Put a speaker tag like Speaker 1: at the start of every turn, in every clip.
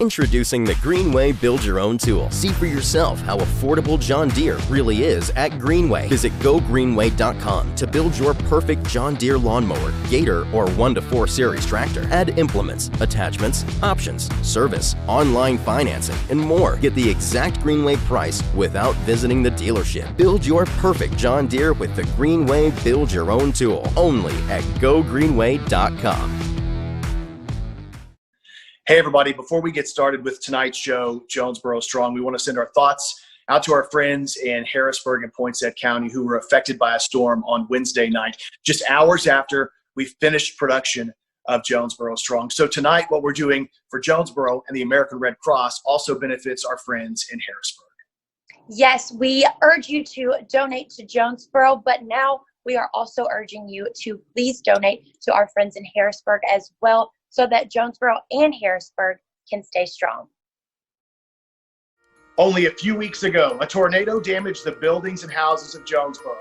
Speaker 1: Introducing the Greenway Build Your Own Tool. See for yourself how affordable John Deere really is at Greenway. Visit gogreenway.com to build your perfect John Deere lawnmower, Gator, or 1-4 series tractor. Add implements, attachments, options, service, online financing, and more. Get the exact Greenway price without visiting the dealership. Build your perfect John Deere with the Greenway Build Your Own Tool. Only at gogreenway.com.
Speaker 2: Hey everybody, before we get started with tonight's show, Jonesboro Strong, we want to send our thoughts out to our friends in Harrisburg and Poinsett County who were affected by a storm on Wednesday night, just hours after we finished production of Jonesboro Strong. So tonight, what we're doing for Jonesboro and the American Red Cross also benefits our friends in Harrisburg.
Speaker 3: Yes, we urge you to donate to Jonesboro, but now we are also urging you to please donate to our friends in Harrisburg as well, so that Jonesboro and Harrisburg can stay strong.
Speaker 2: Only a few weeks ago, a tornado damaged the buildings and houses of Jonesboro,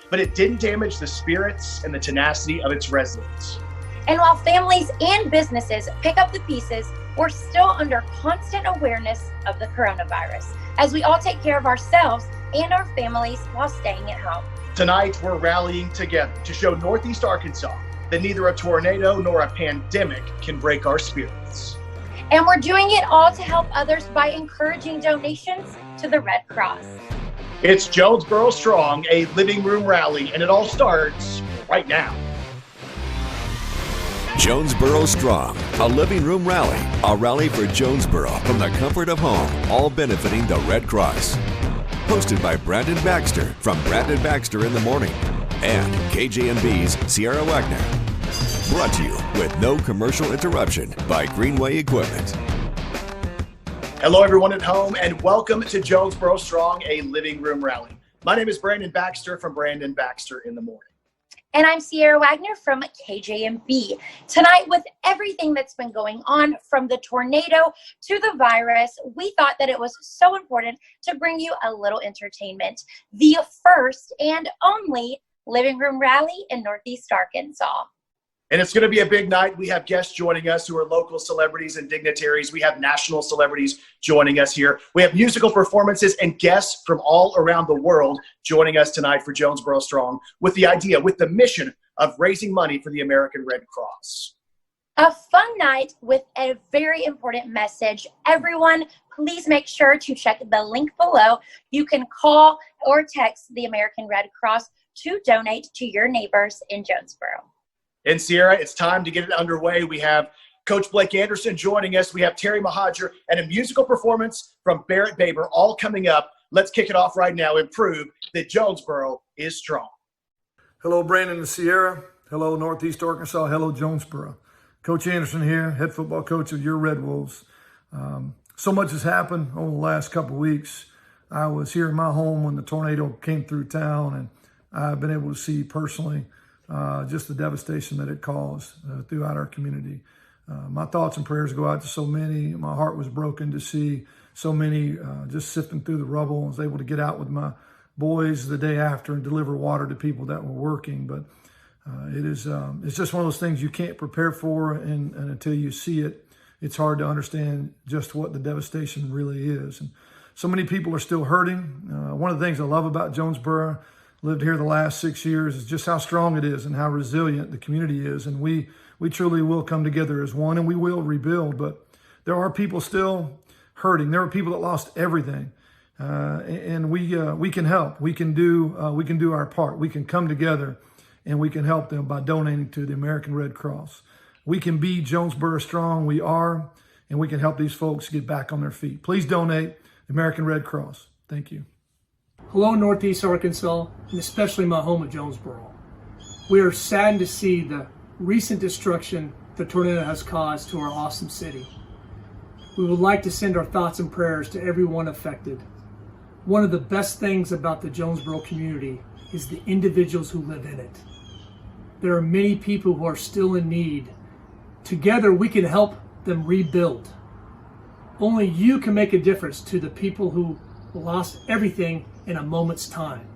Speaker 2: but it didn't damage the spirits and the tenacity of its residents.
Speaker 3: And while families and businesses pick up the pieces, we're still under constant awareness of the coronavirus as we all take care of ourselves and our families while staying at home.
Speaker 2: Tonight, we're rallying together to show Northeast Arkansas that neither a tornado nor a pandemic can break our spirits.
Speaker 3: And we're doing it all to help others by encouraging donations to the Red Cross.
Speaker 2: It's Jonesboro Strong, a living room rally, and it all starts right now.
Speaker 4: Jonesboro Strong, a living room rally, a rally for Jonesboro from the comfort of home, all benefiting the Red Cross. Hosted by Brandon Baxter from Brandon Baxter in the Morning and KJNB's Sierra Waggoner. Brought to you with no commercial interruption by Greenway Equipment.
Speaker 2: Hello, everyone at home, and welcome to Jonesboro Strong, a living room rally. My name is Brandon Baxter from Brandon Baxter in the Morning.
Speaker 3: And I'm Sierra Waggoner from KJNB. Tonight, with everything that's been going on, from the tornado to the virus, we thought that it was so important to bring you a little entertainment. The first and only living room rally in Northeast Arkansas.
Speaker 2: And it's going to be a big night. We have guests joining us who are local celebrities and dignitaries. We have national celebrities joining us here. We have musical performances and guests from all around the world joining us tonight for Jonesboro Strong with the mission of raising money for the American Red Cross.
Speaker 3: A fun night with a very important message. Everyone, please make sure to check the link below. You can call or text the American Red Cross to donate to your neighbors in Jonesboro.
Speaker 2: And Sierra, it's time to get it underway. We have Coach Blake Anderson joining us. We have Terry Mohajir and a musical performance from Barrett Baber all coming up. Let's kick it off right now and prove that Jonesboro is strong.
Speaker 5: Hello, Brandon and Sierra. Hello, Northeast Arkansas. Hello, Jonesboro. Coach Anderson here, head football coach of your Red Wolves. So much has happened over the last couple of weeks. I was here in my home when the tornado came through town, and I've been able to see personally just the devastation that it caused throughout our community. My thoughts and prayers go out to so many. My heart was broken to see so many just sifting through the rubble. I was able to get out with my boys the day after and deliver water to people that were working. But it's just one of those things you can't prepare for, and until you see it, it's hard to understand just what the devastation really is. And so many people are still hurting. One of the things I love about Jonesboro, lived here the last 6 years, is just how strong it is and how resilient the community is. And we truly will come together as one, and we will rebuild. But there are people still hurting. There are people that lost everything, and we can help. We can do our part. We can come together, and we can help them by donating to the American Red Cross. We can be Jonesboro Strong. We are, and we can help these folks get back on their feet. Please donate. The American Red Cross. Thank you.
Speaker 6: Hello, Northeast Arkansas, and especially my home of Jonesboro. We are saddened to see the recent destruction the tornado has caused to our awesome city. We would like to send our thoughts and prayers to everyone affected. One of the best things about the Jonesboro community is the individuals who live in it. There are many people who are still in need. Together, we can help them rebuild. Only you can make a difference to the people who lost everything in a moment's time.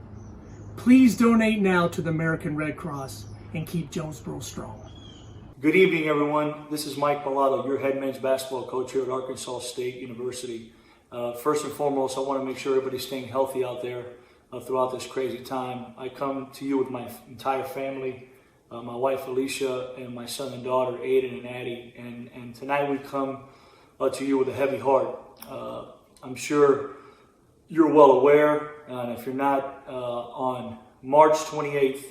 Speaker 6: Please donate now to the American Red Cross and keep Jonesboro strong.
Speaker 7: Good evening, everyone. This is Mike Balado, your head men's basketball coach here at Arkansas State University. First and foremost, I want to make sure everybody's staying healthy out there throughout this crazy time. I come to you with my entire family, my wife Alicia, and my son and daughter Aiden and Addie. And tonight we come to you with a heavy heart. I'm sure you're well aware, and if you're not, on March 28th,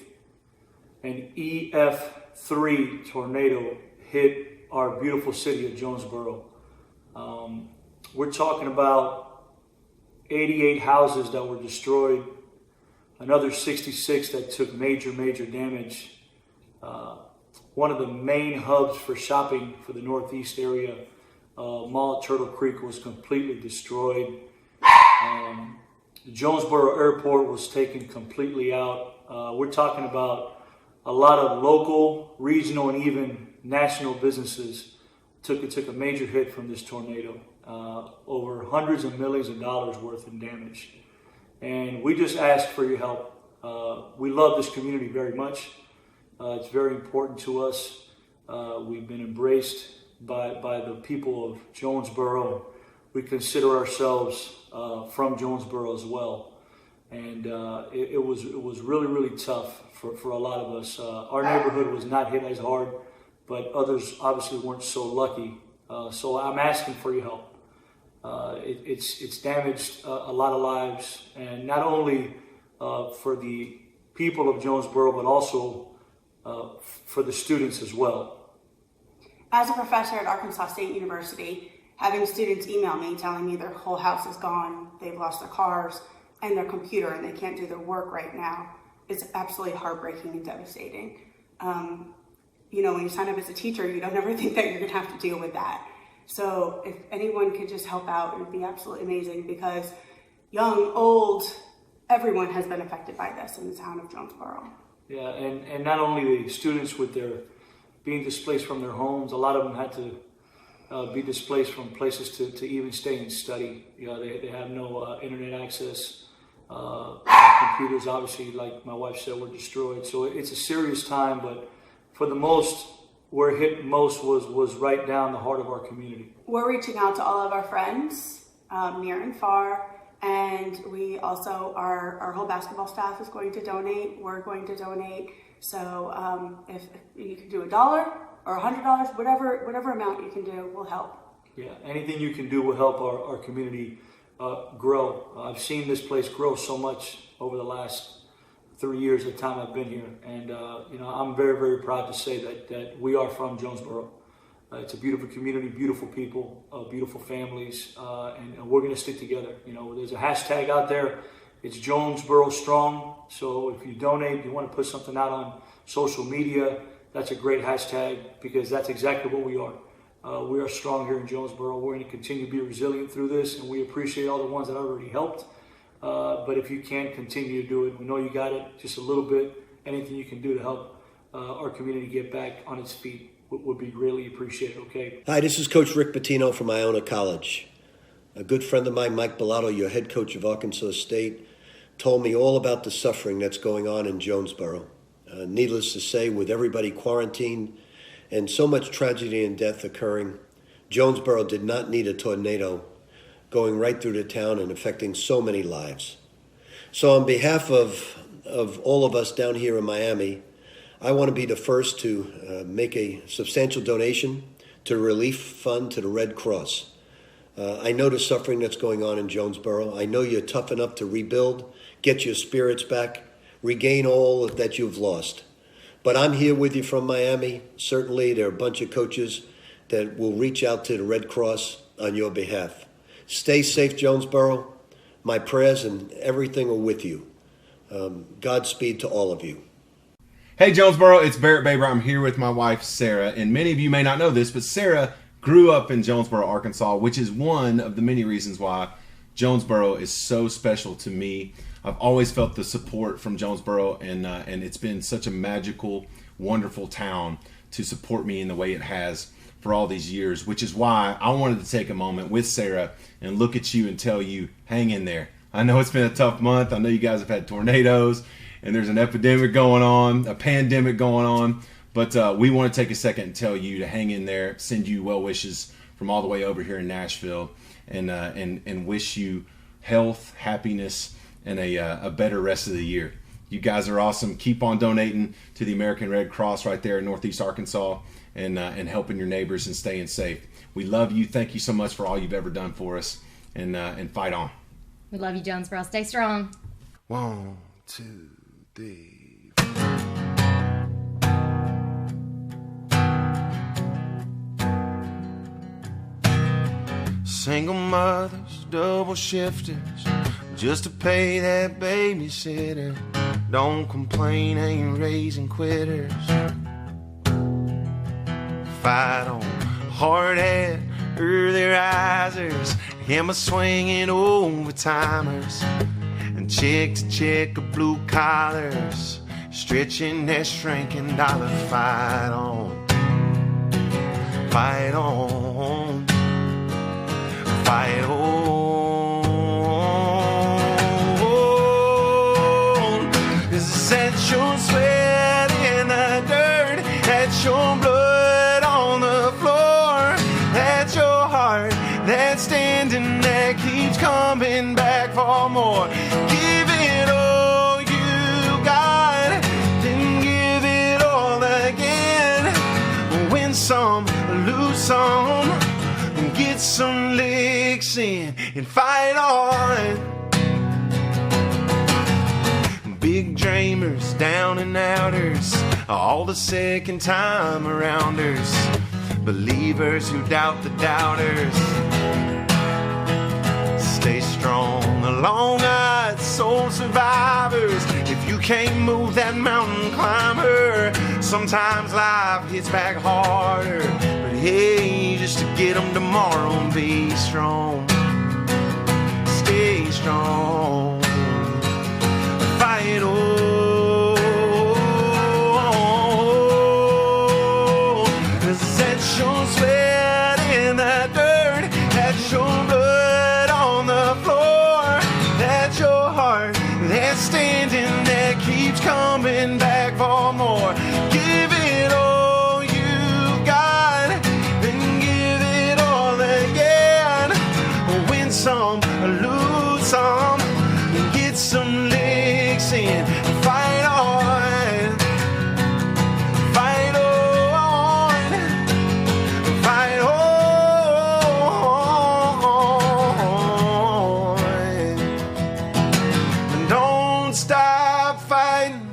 Speaker 7: an EF3 tornado hit our beautiful city of Jonesboro. We're talking about 88 houses that were destroyed, another 66 that took major damage. One of the main hubs for shopping for the Northeast area, Mall at Turtle Creek, was completely destroyed. The Jonesboro Airport was taken completely out. We're talking about a lot of local, regional, and even national businesses took a major hit from this tornado. Over hundreds of millions of dollars worth in damage. And we just ask for your help. We love this community very much. It's very important to us. We've been embraced by the people of Jonesboro. We consider ourselves from Jonesboro as well. And it was really tough for a lot of us. Our neighborhood was not hit as hard, but others obviously weren't so lucky. So I'm asking for your help. It's damaged a lot of lives, and not only for the people of Jonesboro, but also for the students as well.
Speaker 8: As a professor at Arkansas State University, having students email me telling me their whole house is gone, they've lost their cars and their computer, and they can't do their work right now, it's absolutely heartbreaking and devastating. You know, when you sign up as a teacher, you don't ever think that you're going to have to deal with that. So if anyone could just help out, it would be absolutely amazing, because young, old, everyone has been affected by this in the town of Jonesboro. Yeah,
Speaker 7: and not only the students with their being displaced from their homes, a lot of them had to be displaced from places to even stay and study. You know, they have no internet access. Computers, obviously, like my wife said, were destroyed. So it's a serious time, but for the most, where it hit most was right down the heart of our community.
Speaker 8: We're reaching out to all of our friends, near and far, and we also, our whole basketball staff is going to donate. We're going to donate. So if you can do $1 or $100, whatever amount you can do will help.
Speaker 7: Yeah, anything you can do will help our community grow. I've seen this place grow so much over the last 3 years of time I've been here, and you know, I'm very proud to say that we are from Jonesboro. It's a beautiful community, beautiful people, beautiful families, and we're going to stick together. You know, there's a hashtag out there. It's JonesboroStrong. So if you donate, you want to put something out on social media, that's a great hashtag, because that's exactly what we are. We are strong here in Jonesboro. We're going to continue to be resilient through this, and we appreciate all the ones that already helped. But if you can continue to do it, we know you got it, just a little bit. Anything you can do to help our community get back on its feet would be greatly appreciated, okay?
Speaker 9: Hi, this is Coach Rick Pitino from Iona College. A good friend of mine, Mike Balado, your head coach of Arkansas State, told me all about the suffering that's going on in Jonesboro. Needless to say, with everybody quarantined and so much tragedy and death occurring, Jonesboro did not need a tornado going right through the town and affecting so many lives. So on behalf of all of us down here in Miami, I want to be the first to make a substantial donation to the relief fund to the Red Cross. I know the suffering that's going on in Jonesboro. I know you're tough enough to rebuild, get your spirits back, regain all that you've lost. But I'm here with you from Miami. Certainly there are a bunch of coaches that will reach out to the Red Cross on your behalf. Stay safe, Jonesboro. My prayers and everything are with you. Godspeed to all of you.
Speaker 10: Hey, Jonesboro, it's Barrett Baber. I'm here with my wife, Sarah. And many of you may not know this, but Sarah grew up in Jonesboro, Arkansas, which is one of the many reasons why Jonesboro is so special to me. I've always felt the support from Jonesboro, and it's been such a magical, wonderful town to support me in the way it has for all these years, which is why I wanted to take a moment with Sarah and look at you and tell you, hang in there. I know it's been a tough month. I know you guys have had tornadoes, and there's an epidemic going on, a pandemic going on, But we want to take a second and tell you to hang in there, send you well wishes from all the way over here in Nashville, and wish you health, happiness, and a better rest of the year. You guys are awesome. Keep on donating to the American Red Cross right there in Northeast Arkansas, and helping your neighbors and staying safe. We love you. Thank you so much for all you've ever done for us, and fight on.
Speaker 11: We love you, Jonesboro. Stay strong.
Speaker 12: 1, 2, 3. Single mothers, double shifters, just to pay that babysitter. Don't complain, ain't raising quitters. Fight on, hard hat, early risers, hammer swinging overtimers, and check to check of blue collars, stretching that shrinking dollar. Fight on, fight on, fight on. Set your sweat in the dirt, that's your blood on the floor, that's your heart that's standing there, keeps coming back for more. Give it all you got, then give it all again. Win some, lose some, get some licks in, and fight on. Big dreamers, down and outers, all the second time arounders, believers who doubt the doubters. Stay strong, the long-eyed soul survivors. If you can't move that mountain climber, sometimes life hits back harder. But hey, just to get them tomorrow and be strong. Stay strong. Fight on. Set your sweat in the dirt, that's your blood on the floor, that's your heart that's standing there, keeps coming back for more. Give it all you got, then give it all again. Win some, lose some, get some licks in. Fight on, fight on, fight on. Don't stop fighting,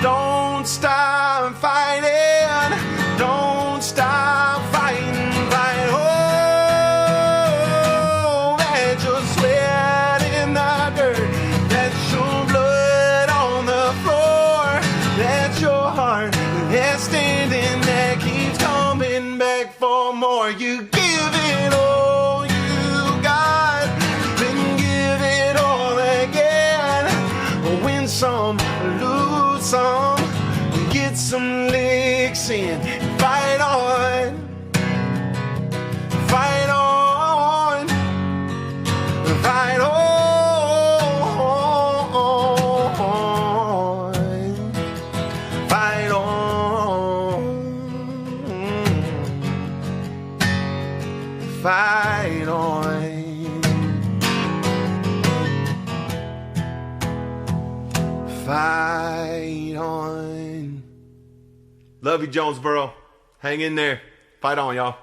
Speaker 12: don't stop fighting, don't stop fighting, fight on. That's your sweat in the dirt, that's your blood on the floor, that's your heart that's standing there, keeps coming back for more. You give it all you got, then give it all again. Win some, lose some, get some licks in. Fight on, fight on, fight on, fight on, fight on, fight on.
Speaker 10: Love you, Jonesboro. Hang in there. Fight on, y'all.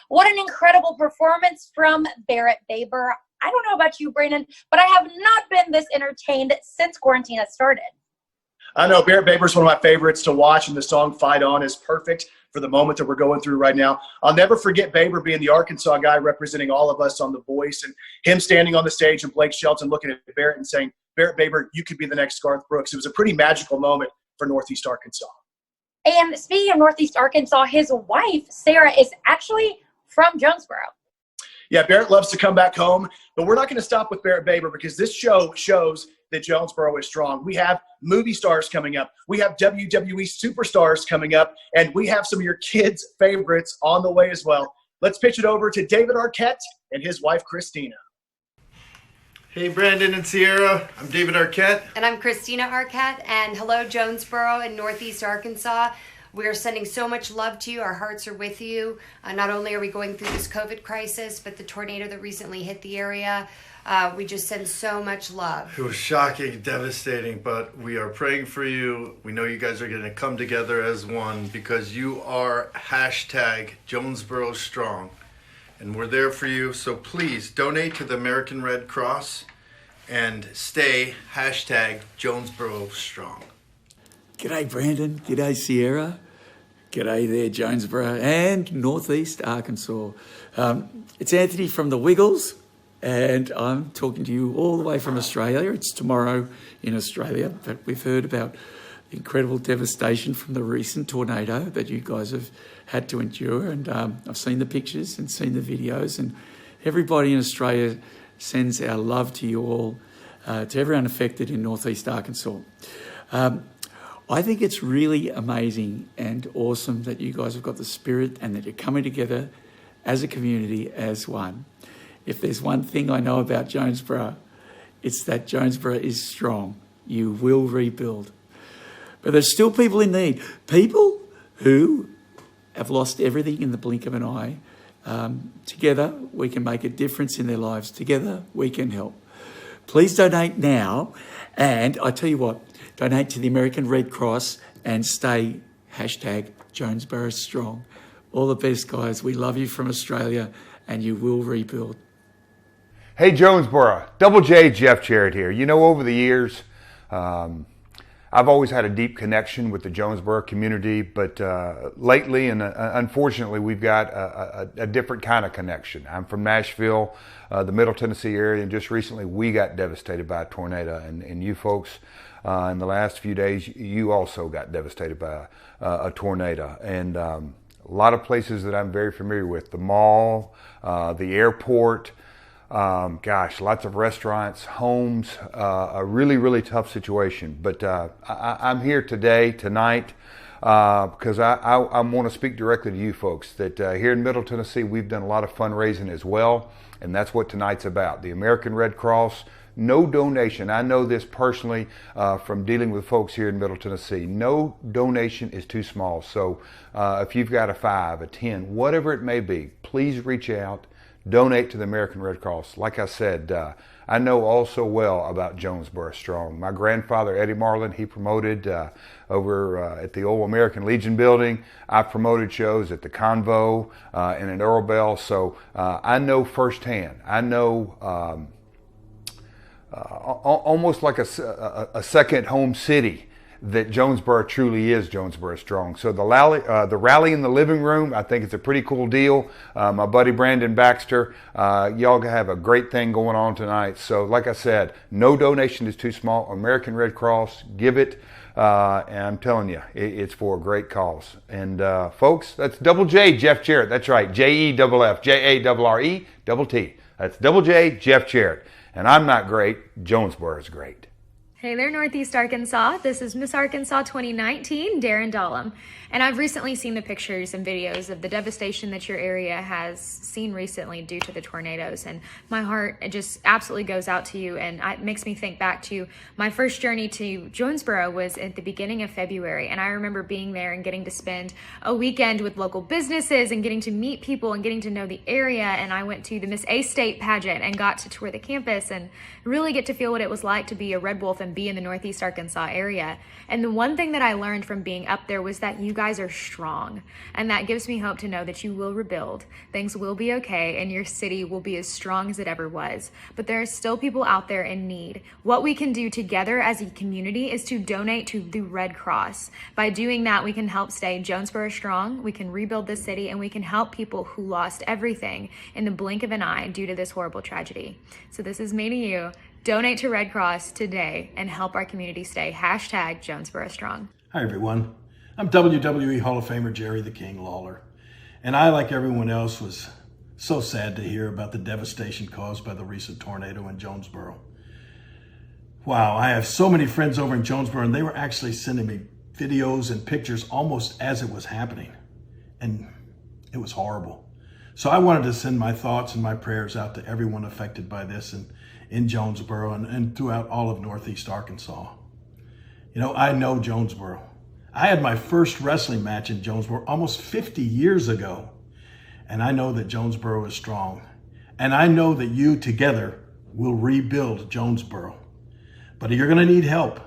Speaker 3: What an incredible performance from Barrett Baber. I don't know about you, Brandon, but I have not been this entertained since quarantine has started.
Speaker 2: I know Barrett Baber is one of my favorites to watch, and the song Fight On is perfect for the moment that we're going through right now. I'll never forget Baber being the Arkansas guy representing all of us on The Voice, and him standing on the stage and Blake Shelton looking at Barrett and saying, Barrett Baber, you could be the next Garth Brooks. It was a pretty magical moment for Northeast Arkansas.
Speaker 3: And speaking of Northeast Arkansas, his wife, Sarah, is actually from Jonesboro.
Speaker 2: Yeah, Barrett loves to come back home, but we're not going to stop with Barrett Baber because this show shows that Jonesboro is strong. We have movie stars coming up. We have WWE superstars coming up, and we have some of your kids' favorites on the way as well. Let's pitch it over to David Arquette and his wife, Christina.
Speaker 13: Hey, Brandon and Sierra. I'm David Arquette.
Speaker 14: And I'm Christina Arquette. And hello, Jonesboro and Northeast Arkansas. We are sending so much love to you. Our hearts are with you. Not only are we going through this COVID crisis, but the tornado that recently hit the area. We just send so much love.
Speaker 13: It was shocking, devastating, but we are praying for you. We know you guys are going to come together as one because you are #JonesboroStrong. And we're there for you. So please donate to the American Red Cross and stay #JonesboroStrong.
Speaker 15: G'day, Brandon. G'day, Sierra. G'day there, Jonesboro and Northeast Arkansas. It's Anthony from the Wiggles, and I'm talking to you all the way from Australia. It's tomorrow in Australia, but we've heard about the incredible devastation from the recent tornado that you guys have had to endure, and I've seen the pictures and seen the videos, and everybody in Australia sends our love to you all, to everyone affected in Northeast Arkansas. I think it's really amazing and awesome that you guys have got the spirit and that you're coming together as a community, as one. If there's one thing I know about Jonesboro, it's that Jonesboro is strong. You will rebuild. But there's still people in need. People who have lost everything in the blink of an eye. Together, we can make a difference in their lives. Together, we can help. Please donate now. And I tell you what, donate to the American Red Cross and stay #JonesboroStrong. All the best, guys. We love you from Australia, and you will rebuild.
Speaker 16: Hey, Jonesboro. Double J, Jeff Jarrett here. You know, over the years, I've always had a deep connection with the Jonesboro community, but lately, and unfortunately, we've got a different kind of connection. I'm from Nashville, the Middle Tennessee area, and just recently we got devastated by a tornado. And you folks, in the last few days, you also got devastated by a tornado. And a lot of places that I'm very familiar with, the mall, the airport, lots of restaurants, homes, a really, really tough situation. But I'm here tonight, because I want to speak directly to you folks that here in Middle Tennessee, we've done a lot of fundraising as well, and that's what tonight's about. The American Red Cross, no donation. I know this personally from dealing with folks here in Middle Tennessee. No donation is too small. So if you've got a 5, a 10, whatever it may be, please reach out. Donate to the American Red Cross. Like I said, I know also well about JonesboroStrong. My grandfather, Eddie Marlin, he promoted over at the old American Legion building. I've promoted shows at the Convo and at Earl Bell. So I know firsthand. I know almost like a second home city that Jonesboro truly is JonesboroStrong. So the rally in the living room, I think it's a pretty cool deal. My buddy Brandon Baxter, y'all have a great thing going on tonight. So like I said, no donation is too small. American Red Cross, give it. And I'm telling you, it's for a great cause. And folks, that's Double J, Jeff Jarrett. That's right, JEFF, JARRETT. That's Double J, Jeff Jarrett. And I'm not great, Jonesboro is great.
Speaker 17: Hey there, Northeast Arkansas. This is Miss Arkansas 2019, Darynne Dahlem. And I've recently seen the pictures and videos of the devastation that your area has seen recently due to the tornadoes. And my heart just absolutely goes out to you. And it makes me think back to my first journey to Jonesboro was at the beginning of February. And I remember being there and getting to spend a weekend with local businesses and getting to meet people and getting to know the area. And I went to the Miss A State pageant and got to tour the campus and really get to feel what it was like to be a Red Wolf and be in the Northeast Arkansas area. And the one thing that I learned from being up there was that you guys are strong. And that gives me hope to know that you will rebuild. Things will be okay and your city will be as strong as it ever was. But there are still people out there in need. What we can do together as a community is to donate to the Red Cross. By doing that, we can help stay Jonesboro strong, we can rebuild the city, and we can help people who lost everything in the blink of an eye due to this horrible tragedy. So this is me to you. Donate to Red Cross today and help our community stay #JonesboroStrong.
Speaker 18: Hi everyone, I'm WWE Hall of Famer Jerry the King Lawler, and I, like everyone else, was so sad to hear about the devastation caused by the recent tornado in Jonesboro. Wow, I have so many friends over in Jonesboro, and they were actually sending me videos and pictures almost as it was happening, and it was horrible. So I wanted to send my thoughts and my prayers out to everyone affected by this, and in Jonesboro and throughout all of Northeast Arkansas. You know, I know Jonesboro. I had my first wrestling match in Jonesboro almost 50 years ago. And I know that Jonesboro is strong. And I know that you together will rebuild Jonesboro. But you're going to need help.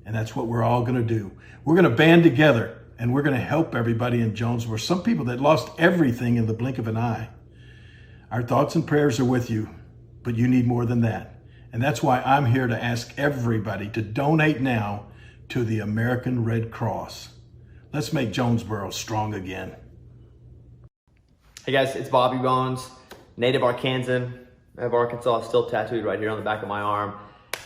Speaker 18: And that's what we're all going to do. We're going to band together and we're going to help everybody in Jonesboro. Some people that lost everything in the blink of an eye. Our thoughts and prayers are with you, but you need more than that. And that's why I'm here to ask everybody to donate now to the American Red Cross. Let's make Jonesboro strong again.
Speaker 19: Hey guys, it's Bobby Bones, native Arkansan of Arkansas, still tattooed right here on the back of my arm.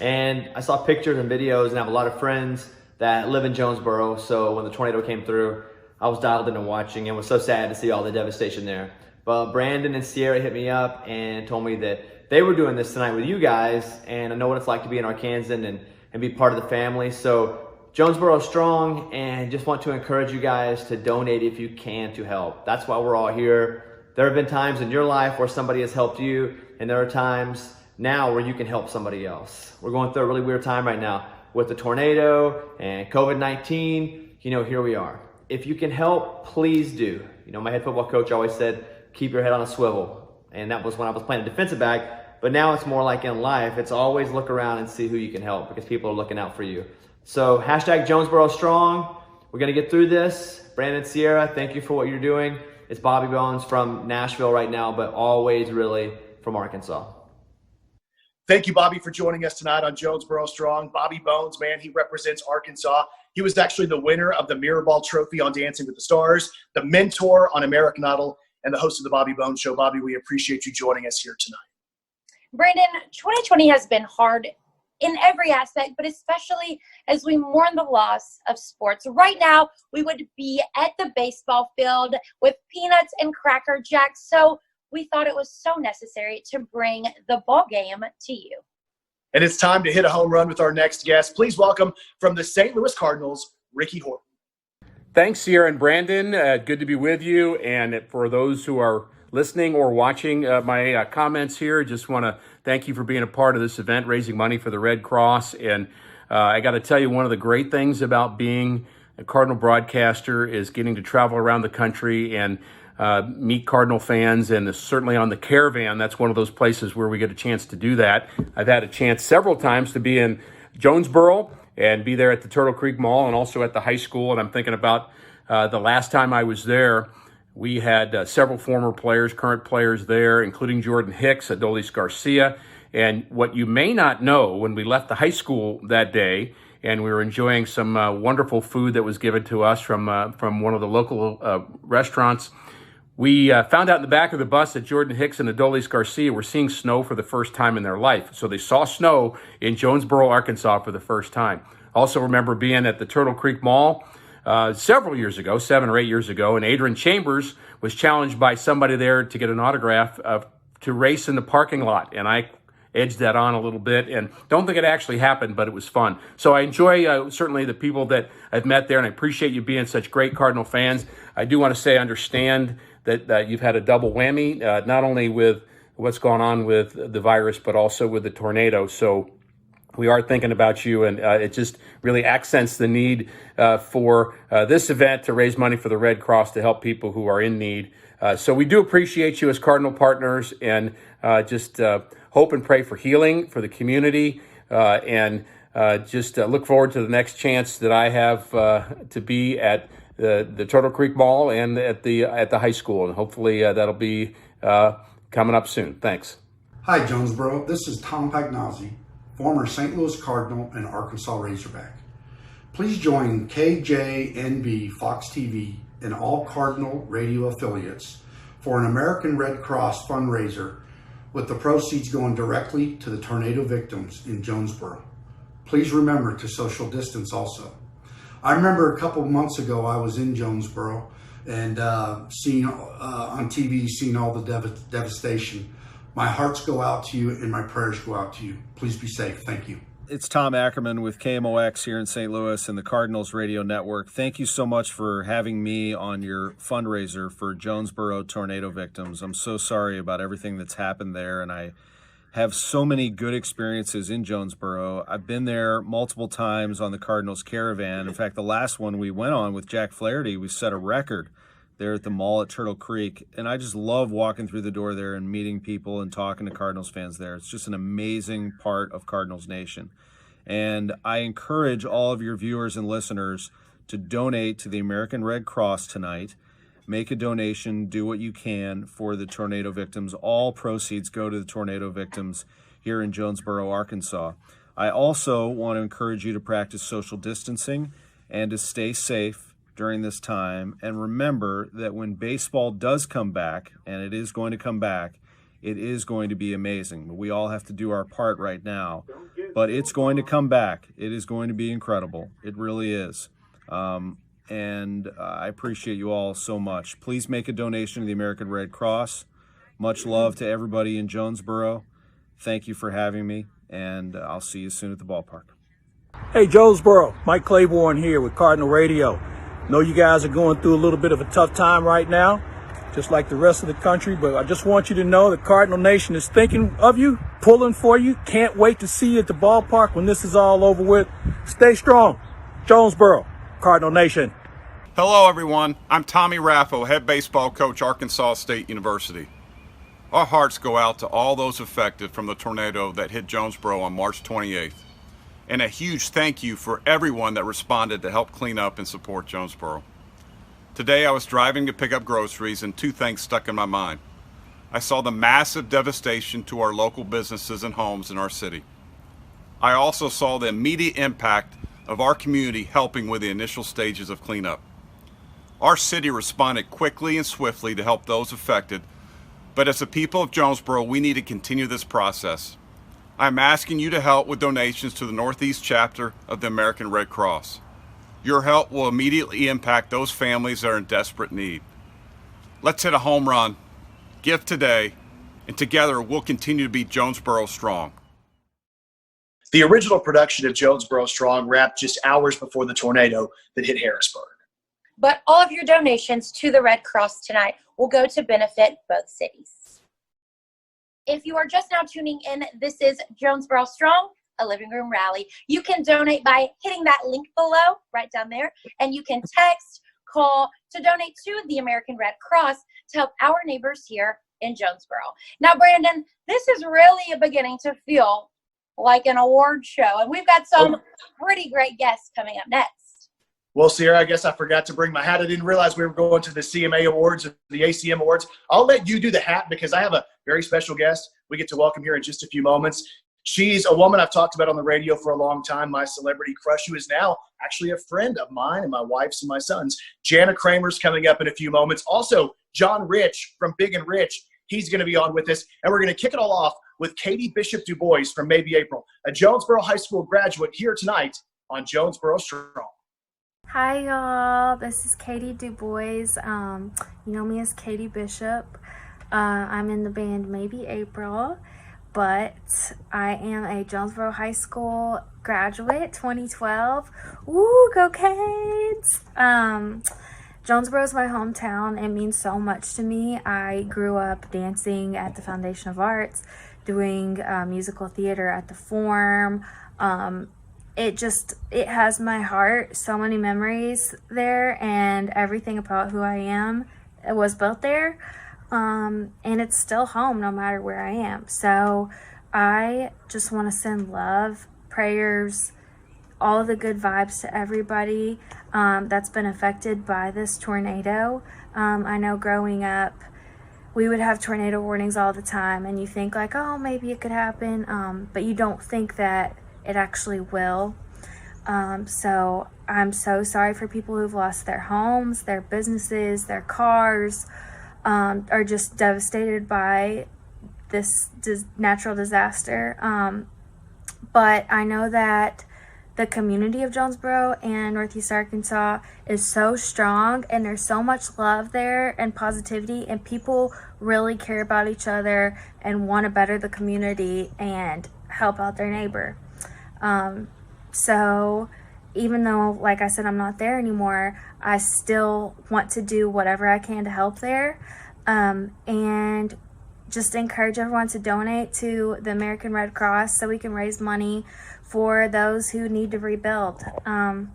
Speaker 19: And I saw pictures and videos and I have a lot of friends that live in Jonesboro. So when the tornado came through, I was dialed in and watching and was so sad to see all the devastation there. But Brandon and Sierra hit me up and told me that they were doing this tonight with you guys. And I know what it's like to be an Arkansan and be part of the family. So JonesboroStrong, and just want to encourage you guys to donate if you can to help. That's why we're all here. There have been times in your life where somebody has helped you, and there are times now where you can help somebody else. We're going through a really weird time right now with the tornado and COVID-19. You know, here we are. If you can help, please do. You know, my head football coach always said, keep your head on a swivel. And that was when I was playing a defensive back. But now it's more like in life. It's always look around and see who you can help because people are looking out for you. So hashtag JonesboroStrong. We're going to get through this. Brandon, Sierra, thank you for what you're doing. It's Bobby Bones from Nashville right now, but always really from Arkansas.
Speaker 2: Thank you, Bobby, for joining us tonight on JonesboroStrong. Bobby Bones, man, he represents Arkansas. He was actually the winner of the Mirrorball Trophy on Dancing with the Stars, the mentor on American Idol, and the host of the Bobby Bones Show. Bobby, we appreciate you joining us here tonight.
Speaker 3: Brandon, 2020 has been hard in every aspect, but especially as we mourn the loss of sports. Right now, we would be at the baseball field with peanuts and Cracker Jacks, so we thought it was so necessary to bring the ball game to you.
Speaker 2: And it's time to hit a home run with our next guest. Please welcome from the St. Louis Cardinals, Ricky Horton.
Speaker 20: Thanks, Sierra and Brandon. Good to be with you. And for those who are listening or watching my comments here, just want to thank you for being a part of this event, raising money for the Red Cross. And I got to tell you, one of the great things about being a Cardinal broadcaster is getting to travel around the country and meet Cardinal fans. And certainly on the Caravan, that's one of those places where we get a chance to do that. I've had a chance several times to be in Jonesboro and be there at the Turtle Creek Mall and also at the high school. And I'm thinking about the last time I was there, we had several former players, current players there, including Jordan Hicks, Adolis Garcia. And what you may not know, when we left the high school that day and we were enjoying some wonderful food that was given to us from one of the local restaurants, we found out in the back of the bus that Jordan Hicks and Adolis Garcia were seeing snow for the first time in their life. So they saw snow in Jonesboro, Arkansas for the first time. Also remember being at the Turtle Creek Mall several years ago, 7 or 8 years ago, and Adrian Chambers was challenged by somebody there to get an autograph to race in the parking lot. And I edged that on a little bit and don't think it actually happened, but it was fun. So I enjoy certainly the people that I've met there, and I appreciate you being such great Cardinal fans. I do want to say I understand that you've had a double whammy, not only with what's going on with the virus, but also with the tornado. So we are thinking about you, and it just really accents the need for this event to raise money for the Red Cross to help people who are in need. So we do appreciate you as Cardinal partners, and just hope and pray for healing for the community, and just look forward to the next chance that I have to be at the Turtle Creek Mall and at the high school, and hopefully that'll be coming up soon. Thanks.
Speaker 21: Hi, Jonesboro. This is Tom Pagnozzi, former St. Louis Cardinal and Arkansas Razorback. Please join KJNB Fox TV and all Cardinal radio affiliates for an American Red Cross fundraiser, with the proceeds going directly to the tornado victims in Jonesboro. Please remember to social distance also. I remember a couple months ago I was in Jonesboro and seeing on TV, seeing all the devastation. My hearts go out to you and my prayers go out to you. Please be safe. Thank you.
Speaker 22: It's Tom Ackerman with KMOX here in St. Louis and the Cardinals Radio Network. Thank you so much for having me on your fundraiser for Jonesboro tornado victims. I'm so sorry about everything that's happened there, and I have so many good experiences in Jonesboro. I've been there multiple times on the Cardinals caravan. In fact, the last one we went on with Jack Flaherty, we set a record there at the mall at Turtle Creek. And I just love walking through the door there and meeting people and talking to Cardinals fans there. It's just an amazing part of Cardinals Nation. And I encourage all of your viewers and listeners to donate to the American Red Cross tonight. Make a donation, do what you can for the tornado victims. All proceeds go to the tornado victims here in Jonesboro, Arkansas. I also want to encourage you to practice social distancing and to stay safe during this time. And remember that when baseball does come back, and it is going to come back, it is going to be amazing. We all have to do our part right now, but it's going to come back. It is going to be incredible. It really is. And I appreciate you all so much. Please make a donation to the American Red Cross. Much love to everybody in Jonesboro. Thank you for having me, and I'll see you soon at the ballpark.
Speaker 1: Hey, Jonesboro, Mike Claiborne here with Cardinal Radio. Know you guys are going through a little bit of a tough time right now, just like the rest of the country, but I just want you to know the Cardinal Nation is thinking of you, pulling for you. Can't wait to see you at the ballpark when this is all over with. Stay strong. Jonesboro, Cardinal Nation.
Speaker 4: Hello, everyone. I'm Tommy Raffo, head baseball coach, Arkansas State University. Our hearts go out to all those affected from the tornado that hit Jonesboro on March 28th. And a huge thank you for everyone that responded to help clean up and support Jonesboro. Today, I was driving to pick up groceries and two things stuck in my mind. I saw the massive devastation to our local businesses and homes in our city. I also saw the immediate impact of our community helping with the initial stages of cleanup. Our city responded quickly and swiftly to help those affected, but as the people of Jonesboro, we need to continue this process. I'm asking you to help with donations to the Northeast chapter of the American Red Cross. Your help will immediately impact those families that are in desperate need. Let's hit a home run, give today, and together we'll continue to be Jonesboro strong.
Speaker 2: The original production of Jonesboro Strong wrapped just hours before the tornado that hit Harrisburg.
Speaker 3: But all of your donations to the Red Cross tonight will go to benefit both cities. If you are just now tuning in, this is Jonesboro Strong, a living room rally. You can donate by hitting that link below, right down there, and you can text, call to donate to the American Red Cross to help our neighbors here in Jonesboro. Now, Brandon, this is really beginning to feel like an award show, and we've got some pretty great guests coming up next.
Speaker 2: Well, Sierra, I guess I forgot to bring my hat. I didn't realize we were going to the CMA Awards or the ACM Awards. I'll let you do the hat because I have a very special guest we get to welcome here in just a few moments. She's a woman I've talked about on the radio for a long time, my celebrity crush, who is now actually a friend of mine and my wife's and my son's. Jana Kramer's coming up in a few moments. Also, John Rich from Big and Rich, he's going to be on with us. And we're going to kick it all off with Katy Bishop DuBois from Maybe April, a Jonesboro High School graduate here tonight on Jonesboro Strong.
Speaker 23: Hi y'all, this is Katy DuBois. You know me as Katy Bishop. I'm in the band Maybe April, but I am a Jonesboro High School graduate, 2012. Woo, go Canes! Jonesboro is my hometown. It means so much to me. I grew up dancing at the Foundation of Arts, doing musical theater at the Forum. It has my heart, so many memories there, and everything about who I am was built there, and it's still home no matter where I am. So I just want to send love, prayers, all of the good vibes to everybody that's been affected by this tornado. I know growing up, we would have tornado warnings all the time, and you think like, oh, maybe it could happen, but you don't think that it actually will. So I'm so sorry for people who've lost their homes, their businesses, their cars, are just devastated by this natural disaster. But I know that the community of Jonesboro and Northeast Arkansas is so strong, and there's so much love there and positivity, and people really care about each other and want to better the community and help out their neighbor. So even though, like I said, I'm not there anymore, I still want to do whatever I can to help there. And just encourage everyone to donate to the American Red Cross so we can raise money for those who need to rebuild. I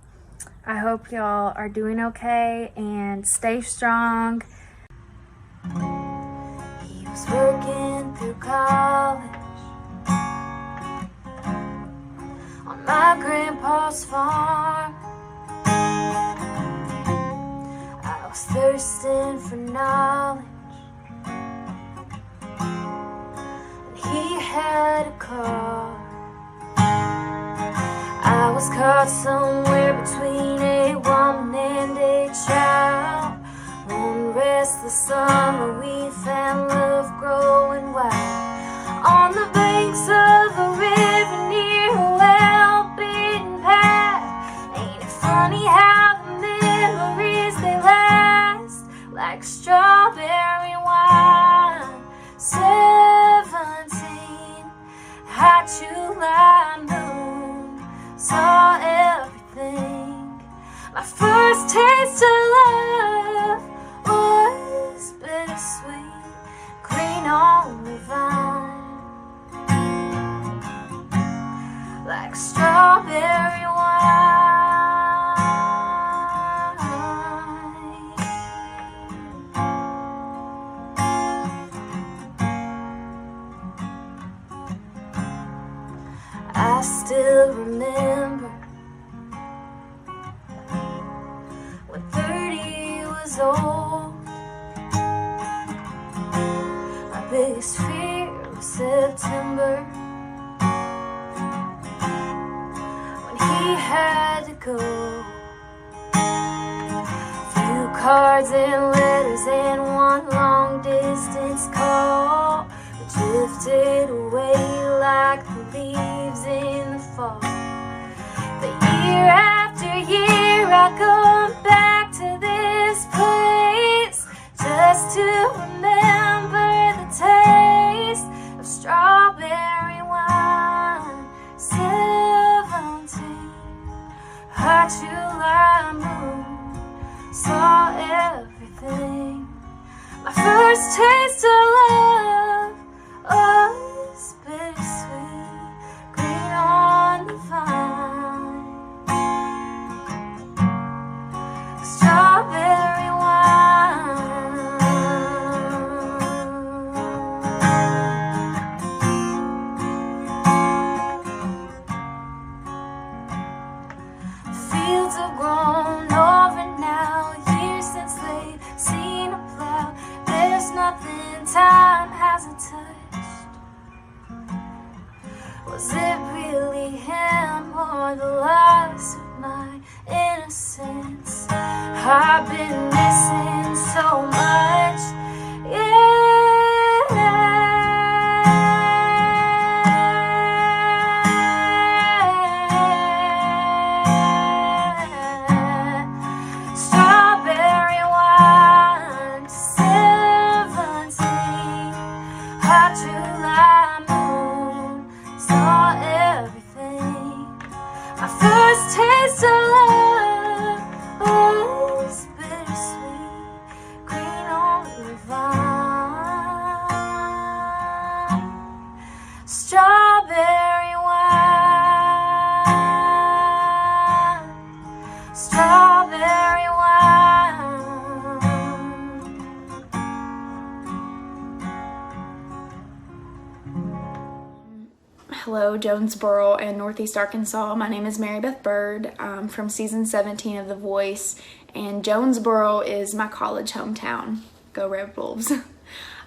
Speaker 23: hope y'all are doing okay and stay strong. He was working through college on my grandpa's farm. I was thirsting for knowledge, and he had a car. I was caught somewhere between a woman and a child. One restless summer we found love growing wild on the banks of a river near a well-beaten path. Ain't it funny how the memories they last like strawberry wine? 17, hot July moon, saw everything. My first taste of love was bittersweet, green on the vine, like strawberry wine. I still remember when 30 was old. My biggest fear was September, when he had to go. Few cards and letters and one long distance call. We drifted away like the leaves in the fall. But year after year I come back to this place just to remember the taste of strawberry wine. 17, hot July moon, saw everything. My first taste of love was bittersweet, green on the vine, strawberry wine. Fields have grown over now, years since they've seen a plow. There's nothing time hasn't touched. Was it really him or the loss of my innocence? I've been missing so much, strawberry wine, 17, hot July moon, saw everything. My first taste of love was bittersweet, green on the vine, strawberry wine, strawberry wine.
Speaker 5: Hello, Jonesboro and Northeast Arkansas. My name is Marybeth Byrd. I'm from season 17 of The Voice, and Jonesboro is my college hometown. Go Red Wolves.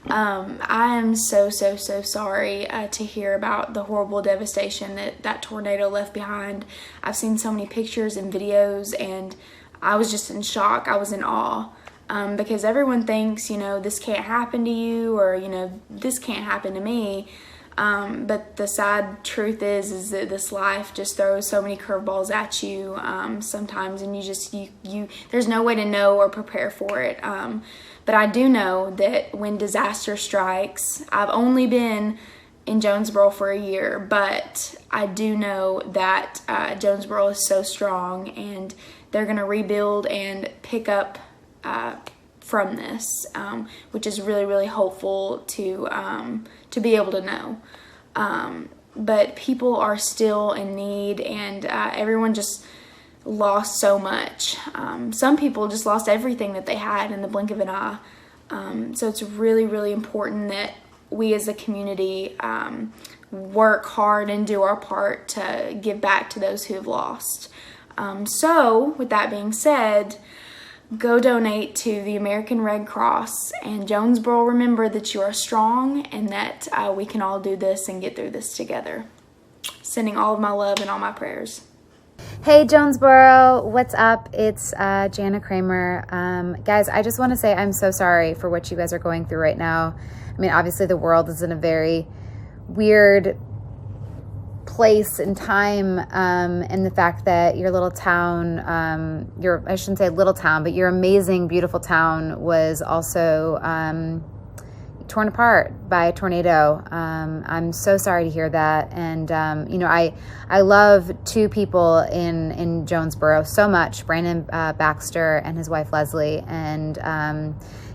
Speaker 5: I am so sorry to hear about the horrible devastation that tornado left behind. I've seen so many pictures and videos, and I was just in shock. I was in awe. Because everyone thinks, you know, this can't happen to you, or, you know, this can't happen to me. But the sad truth is that this life just throws so many curveballs at you sometimes, and you there's no way to know or prepare for it. But I do know that when disaster strikes, I've only been in Jonesboro for a year, but I do know that Jonesboro is so strong, and they're going to rebuild and pick up from this, which is really, really hopeful to be able to know. But people are still in need, and everyone just lost so much. Some people just lost everything that they had in the blink of an eye. So it's really, really important that we as a community work hard and do our part to give back to those who have lost. So with that being said, go donate to the American Red Cross, and Jonesboro, remember that you are strong and that we can all do this and get through this together. Sending all of my love and all my prayers.
Speaker 6: Hey Jonesboro, what's up? It's Jana, Kramer. Guys, I just want to say I'm so sorry for what you guys are going through right now. I mean, obviously the world is in a very weird place and time, and the fact that your little town, I shouldn't say little town, but your amazing, beautiful town was also torn apart by a tornado. I'm so sorry to hear that. And, you know, I love two people in Jonesboro so much, Brandon Baxter and his wife, Leslie. And,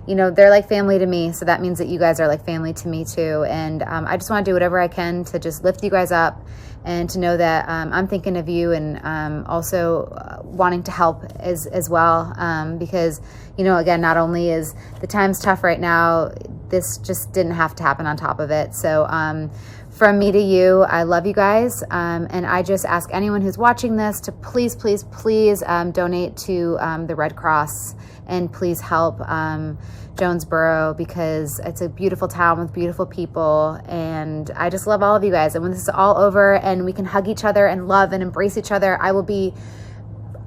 Speaker 6: you know, they're like family to me. So that means that you guys are like family to me too. And I just want to do whatever I can to just lift you guys up and to know that I'm thinking of you, and also wanting to help as well. Because, you know, again, not only is the times tough right now, this just didn't have to happen on top of it. So from me to you, I love you guys. And I just ask anyone who's watching this to please, please, please donate to the Red Cross, and please help Jonesboro, because it's a beautiful town with beautiful people, and I just love all of you guys. And when this is all over and we can hug each other and love and embrace each other, I will be,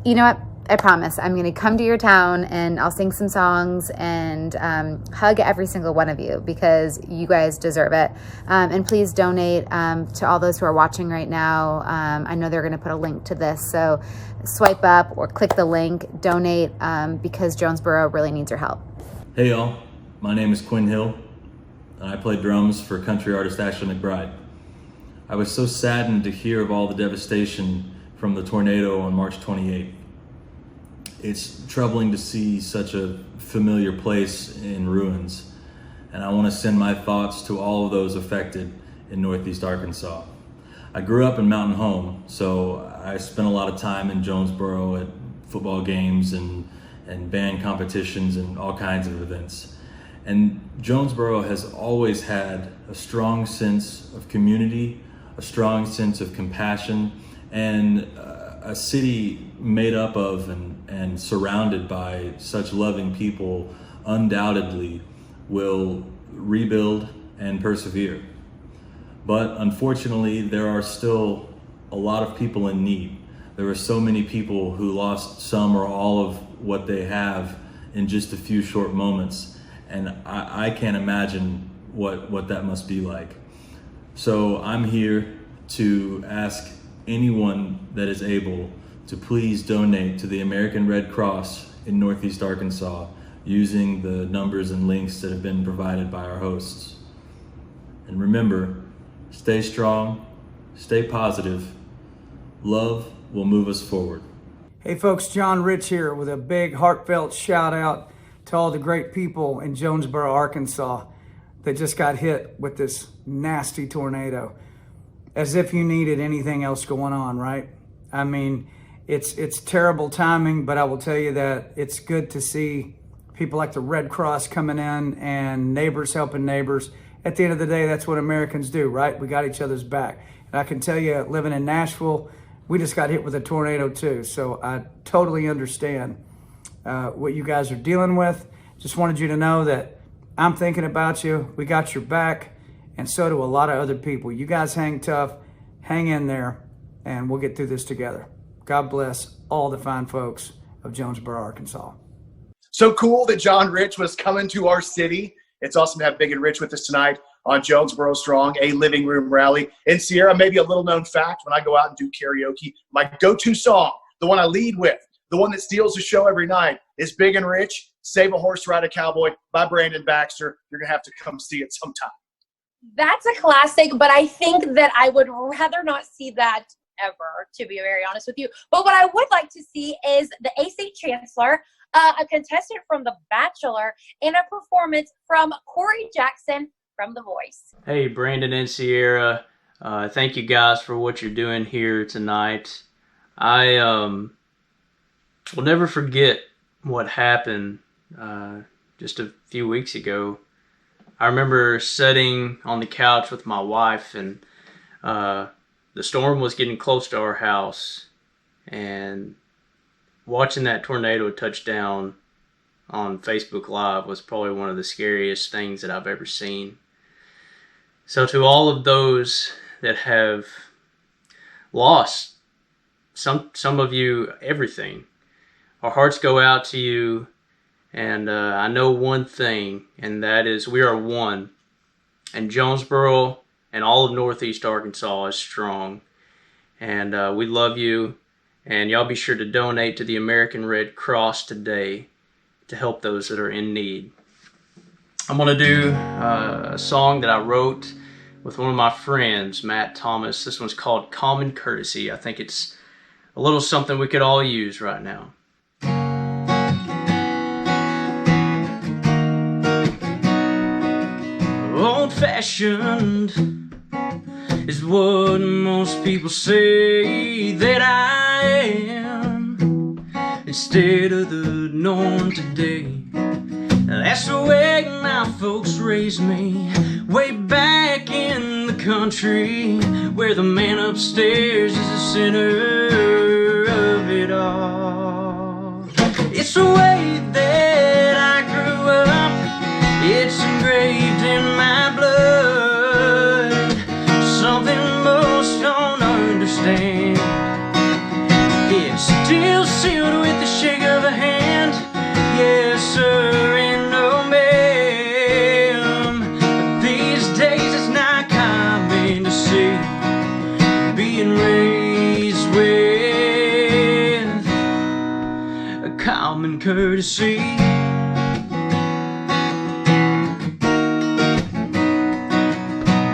Speaker 6: you know what, I promise, I'm going to come to your town and I'll sing some songs and hug every single one of you, because you guys deserve it. And please donate to all those who are watching right now. I know they're going to put a link to this, so swipe up or click the link, donate, because Jonesboro really needs your help.
Speaker 7: Hey y'all, my name is Quinn Hill, and I play drums for country artist Ashley McBride. I was so saddened to hear of all the devastation from the tornado on March 28th. It's troubling to see such a familiar place in ruins, and I want to send my thoughts to all of those affected in Northeast Arkansas. I grew up in Mountain Home, so I spent a lot of time in Jonesboro at football games and band competitions and all kinds of events. And Jonesboro has always had a strong sense of community, a strong sense of compassion, and a city made up of and surrounded by such loving people undoubtedly will rebuild and persevere. But unfortunately, there are still a lot of people in need. There are so many people who lost some or all of what they have in just a few short moments. And I can't imagine what that must be like. So I'm here to ask anyone that is able to please donate to the American Red Cross in Northeast Arkansas using the numbers and links that have been provided by our hosts. And remember, stay strong, stay positive. Love will move us forward.
Speaker 8: Hey folks, John Rich here with a big heartfelt shout out to all the great people in Jonesboro, Arkansas that just got hit with this nasty tornado. As if you needed anything else going on, right? I mean, it's terrible timing, but I will tell you that it's good to see people like the Red Cross coming in and neighbors helping neighbors. At the end of the day, that's what Americans do, right? We got each other's back. And I can tell you, living in Nashville, we just got hit with a tornado too. So I totally understand what you guys are dealing with. Just wanted you to know that I'm thinking about you. We got your back, and so do a lot of other people. You guys hang tough, hang in there, and we'll get through this together. God bless all the fine folks of Jonesboro, Arkansas.
Speaker 2: So cool that John Rich was coming to our city. It's awesome to have Big and Rich with us tonight on JonesboroStrong, a living room rally. And Sierra, maybe a little known fact, when I go out and do karaoke, my go-to song, the one I lead with, the one that steals the show every night, is Big and Rich, Save a Horse, Ride a Cowboy by Brandon Baxter. You're going to have to come see it sometime.
Speaker 3: That's a classic, but I think that I would rather not see that ever, to be very honest with you. But what I would like to see is the A-State Chancellor a contestant from The Bachelor, and a performance from Cory Jackson from The Voice.
Speaker 9: Hey, Brandon and Sierra. Thank you guys for what you're doing here tonight. I will never forget what happened just a few weeks ago. I remember sitting on the couch with my wife, and the storm was getting close to our house, and watching that tornado touch down on Facebook Live was probably one of the scariest things that I've ever seen. So to all of those that have lost, some of you, everything, our hearts go out to you. And I know one thing, and that is we are one. And Jonesboro and all of Northeast Arkansas is strong. And we love you. And y'all be sure to donate to the American Red Cross today to help those that are in need. I'm going to do a song that I wrote with one of my friends, Matt Thomas. This one's called Common Courtesy. I think it's a little something we could all use right now. Old-fashioned is what most people say that I am, instead of the norm today. That's the way my folks raised me, way back in the country, where the man upstairs is the center of it all. It's the way that I grew up, it's engraved in my blood, something most don't understand. It's still sealed with the shake of a hand, yes sir and no ma'am. These days it's not common to see being raised with a common courtesy.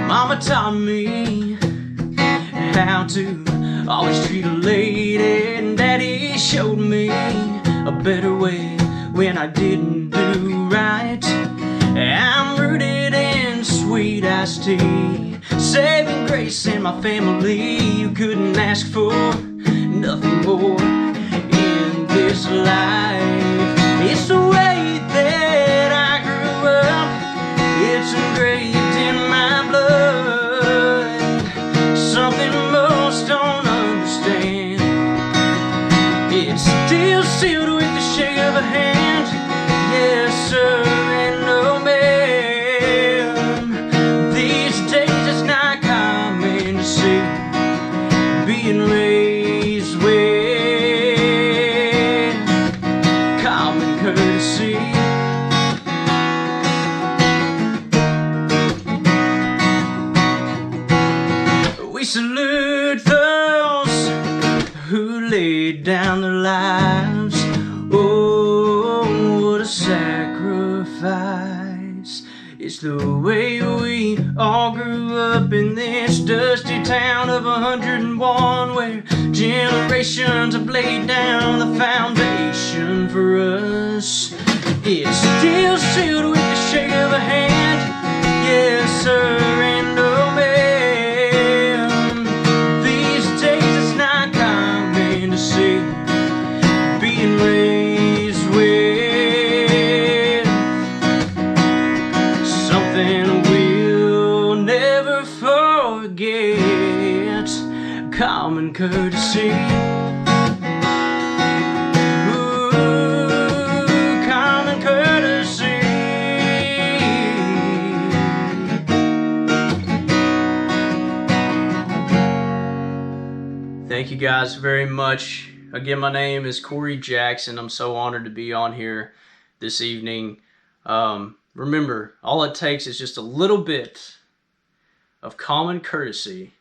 Speaker 9: Mama taught me how to always treat a lady, and Daddy showed me a better way when I didn't do right. I'm rooted in sweet iced tea, saving grace in my family. You couldn't ask for nothing more in this life. It's the way that I grew up, it's engraved in my blood, something most don't understand. It's still sealed with the shake of a hand, yes sir and no ma'am. These days it's not common to see being raised with common courtesy. We salute those who laid down their lives. Oh, what a sacrifice. It's the way we all grew up in this dusty town of 101, where generations have laid down the foundation for us. It's still sealed with the shake of a hand, yes sir and no ma'am. These days it's not common to see being raised with something we'll never forget, common courtesy. Thank you guys very much. Again, my name is Cory Jackson. I'm so honored to be on here this evening. Remember, all it takes is just a little bit of common courtesy,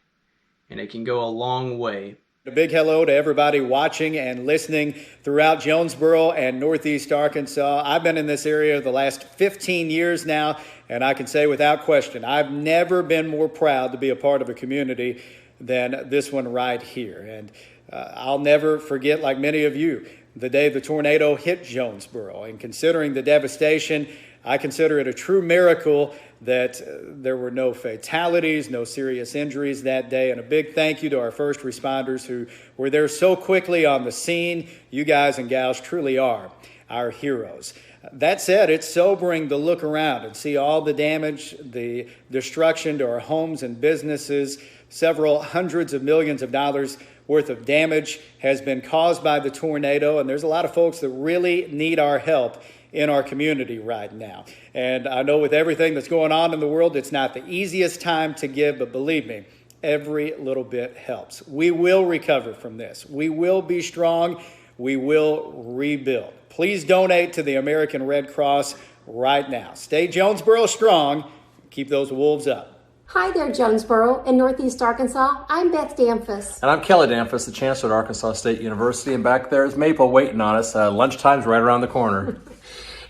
Speaker 9: and it can go a long way.
Speaker 11: A big hello to everybody watching and listening throughout Jonesboro and Northeast Arkansas. I've been in this area the last 15 years now, and I can say without question, I've never been more proud to be a part of a community than this one right here. And I'll never forget, like many of you, the day the tornado hit Jonesboro. And considering the devastation, I consider it a true miracle that there were no fatalities, no serious injuries that day. And a big thank you to our first responders who were there so quickly on the scene. You guys and gals truly are our heroes. That said, it's sobering to look around and see all the damage, the destruction to our homes and businesses. Several hundreds of millions of dollars worth of damage has been caused by the tornado, and there's a lot of folks that really need our help in our community right now. And I know with everything that's going on in the world, it's not the easiest time to give, but believe me, every little bit helps. We will recover from this. We will be strong. We will rebuild. Please donate to the American Red Cross right now. Stay Jonesboro strong. Keep those wolves up.
Speaker 10: Hi there, Jonesboro and Northeast Arkansas. I'm Beth Damphousse.
Speaker 12: And I'm Kelly Damphousse, the Chancellor at Arkansas State University. And back there is Maple waiting on us. Lunchtime's right around the corner.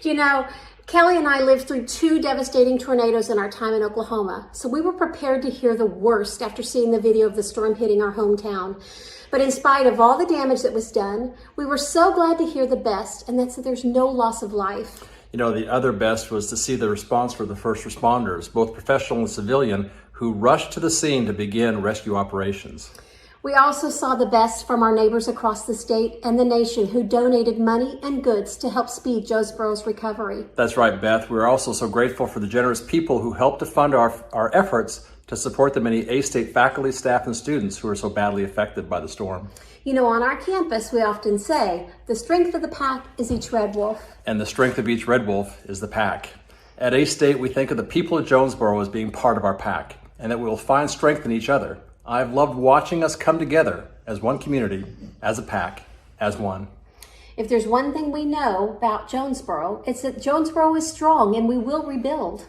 Speaker 10: You know, Kelly and I lived through 2 devastating tornadoes in our time in Oklahoma, so we were prepared to hear the worst after seeing the video of the storm hitting our hometown. But in spite of all the damage that was done, we were so glad to hear the best, and that's that there's no loss of life.
Speaker 12: You know, the other best was to see the response for the first responders, both professional and civilian, who rushed to the scene to begin rescue operations.
Speaker 10: We also saw the best from our neighbors across the state and the nation who donated money and goods to help speed Jonesboro's recovery.
Speaker 12: That's right, Beth. We're also so grateful for the generous people who helped to fund our efforts to support the many A-State faculty, staff, and students who are so badly affected by the storm.
Speaker 10: You know, on our campus, we often say, the strength of the pack is each red wolf.
Speaker 12: And the strength of each red wolf is the pack. At A-State, we think of the people of Jonesboro as being part of our pack, and that we will find strength in each other. I've loved watching us come together as one community, as a pack, as one.
Speaker 10: If there's one thing we know about Jonesboro, it's that Jonesboro is strong and we will rebuild.